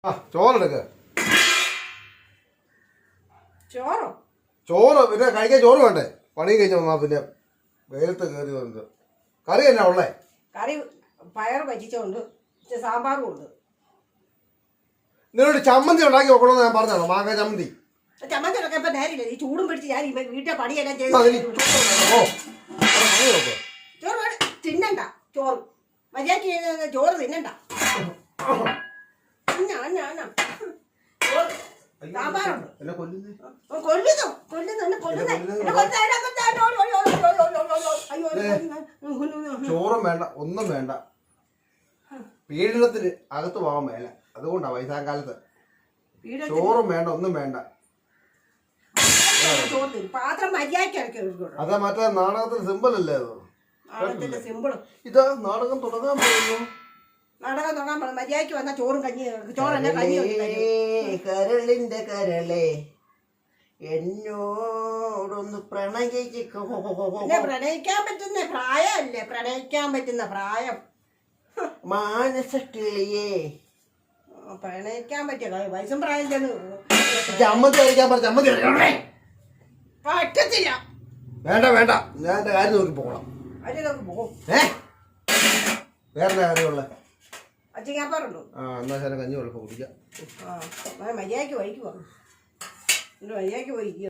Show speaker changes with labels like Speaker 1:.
Speaker 1: ആ ചോറെടുക്ക. ചോറ് പിന്നെ കഴിക്കാൻ ചോറ് വേണ്ടേ? പണി കഴിഞ്ഞ വന്നാ പിന്നെ വെയിലത്ത് കയറി വന്നത്. കറി എന്നാ ഉള്ളേ?
Speaker 2: കറി പയർ വച്ചിച്ചുണ്ട്, സാമ്പാറും ഉണ്ട്.
Speaker 1: നിന്നോട് ചമ്മന്തി ഉണ്ടാക്കി വെക്കണമെന്ന് ഞാൻ പറഞ്ഞാണോ? മാങ്ങ ചമ്മന്തി.
Speaker 2: ചമ്മന്തി ഒക്കെ ഇപ്പൊ നേരില്ല. ഈ ചൂടും പിടിച്ച് ഞാൻ വീട്ടിലെ പണിയെല്ലാം ചെയ്ത് ചോറ് തിന്നണ്ട. ചോറ് മര്യാദക്ക് ചോറ് തിന്നണ്ട. സാമ്പാറുണ്ട്.
Speaker 1: ചോറും വേണ്ട, ഒന്നും വേണ്ട. പീഡനത്തിന് അകത്ത് പോകാൻ മേല. അതുകൊണ്ടാ വയസ്സാകാലത്ത് ചോറും വേണ്ട, ഒന്നും വേണ്ട.
Speaker 2: പാത്രം മര്യാദക്ക്.
Speaker 1: അതാ മറ്റേ നാടകത്തിന് സിമ്പിൾ അല്ലേ അത്? ഇതാ നാടകം തുടങ്ങാൻ പോകുന്നു.
Speaker 2: നാടകം തുടങ്ങാൻ പറഞ്ഞു. മര്യാദക്ക് വന്നാൽ ചോറും കഞ്ഞി. ചോറല്ല കഞ്ഞി.
Speaker 3: കരളിന്റെ കരളെ എന്നോടൊന്ന് പ്രണയിക്കോ.
Speaker 2: പ്രണയിക്കാൻ പറ്റുന്ന പ്രായമല്ലേ? പ്രണയിക്കാൻ പറ്റുന്ന പ്രായം.
Speaker 3: മാനസക്കിളിയേ
Speaker 2: പ്രണയിക്കാൻ പറ്റിയ വയസ്സും പ്രായം ചെന്ന്
Speaker 1: ചമ്മന്തി കഴിക്കാൻ പറഞ്ഞ ചമ്മന്തി
Speaker 2: പറ്റത്തില്ല.
Speaker 1: വേണ്ട വേണ്ട, ഞാൻ എന്റെ കാര്യം നോക്കി പോകണം.
Speaker 2: പോകും.
Speaker 1: വേറെ കാര്യമുള്ള
Speaker 2: അച്ചിങ്ങാപ്പാറുണ്ടോ?
Speaker 1: ആ എന്നാ ശരി, കഞ്ഞി വെള്ളം കുടിക്കാം.
Speaker 2: മര്യാദക്ക് വൈക്ക് പറഞ്ഞു. മര്യാദക്ക് പോയി.